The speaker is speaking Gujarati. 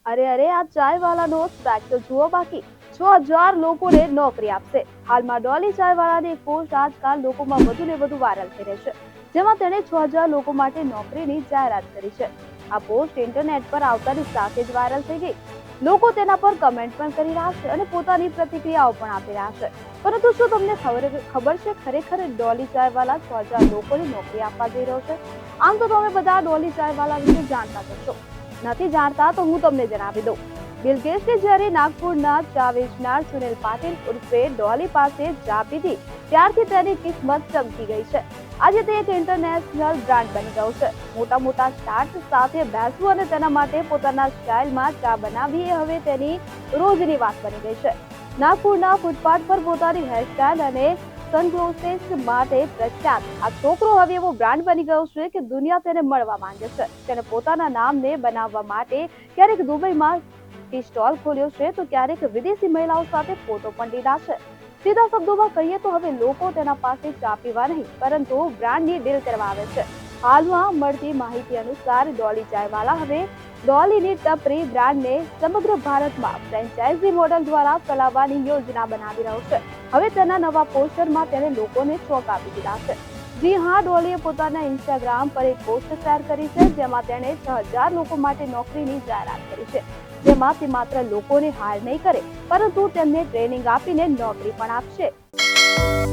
અરે આ ચાયવાલાનો સ્પેક તો જુઓ બાકી 6000 લોકોને નોકરી આપશે. હાલમાં ડોલી ચાયવાલાની એક પોસ્ટ આજકાલ લોકોમાં વધુ ને વધુ વાયરલ થઈ રહી છે, જેમાં તેણે 6000 લોકો માટે નોકરીની જાહેરાત કરી છે. આ પોસ્ટ ઇન્ટરનેટ પર આવતાની સાથે જ વાયરલ થઈ ગઈ. લોકો તેના પર કમેન્ટ પણ કરી રહ્યા છે અને પોતાની પ્રતિક્રિયાઓ પણ આપી રહ્યા છે. પરંતુ શું તમને ખબર છે ખરેખર ડોલી ચાયવાલા 6000 લોકોને નોકરી આપવા જઈ રહ્યો છે? આમ તો તમે બધા ડોલી ચાયવાલા વિશે જાણતા હશો. નથી જાણતા તો હું તમને જણાવી દઉં. બિલ ગેટ્સે જ્યારે નાગપુરના ચા વેચનાર સુનિલ પાટીલ ઉર્ફે ડોલી પાસે ચા પીધી, ત્યારથી તેની કિસ્મત ચમકી ગઈ છે. આજે તે એક ઇન્ટરનેશનલ બ્રાન્ડ બની ગયો છે. મોટા સ્ટાર્સ સાથે બેસવું અને તેના માટે પોતાના સ્ટાઇલમાં ચા બનાવવી એ હવે તેની રોજની વાત બની ગઈ છે. નાગપુરના ફૂટપાથ પર પોતાની હેરસ્ટાઇલ અને સનગ્લાસીસ માટે પ્રખ્યાત આ છોકરો હવે એવો બ્રાન્ડ બની ગયો છે કે દુનિયા તેને મળવા માંગે છે. તેને પોતાના નામને બનાવવા માટે ક્યારેક દુબઈમાં ટી સ્ટોલ ખોલ્યો છે તો ક્યારેક વિદેશી મહિલાઓ સાથે ફોટો પણ લીધા છે. સીધા શબ્દોમાં કહીએ તો હવે લોકો તેના પાસે ચા પીવા નહીં પરંતુ બ્રાન્ડની ડીલ કરવા આવે છે. હાલમાં મળતી માહિતી અનુસાર ડોલી ચાયવાલા હવે ડોલીની ટપરી બ્રાન્ડને સમગ્ર ભારતમાં ફ્રેન્ચાઇઝી મોડલ દ્વારા ચલાવવાની યોજના બનાવી રહ્યો છે. હવે તેના નવા પોસ્ટરમાં તેને લોકોને ચોંકાવી દીધા છે. જી હા, ડોલીએ પોતાના ઇન્સ્ટાગ્રામ પર એક પોસ્ટ શેર કરી છે, જેમાં તેણે 6000 લોકો માટે નોકરીની જાહેરાત કરી છે. જેમાં તે માત્ર લોકોને હાયર નહીં કરે પરંતુ તેમને ટ્રેનિંગ આપીને નોકરી પણ આપશે.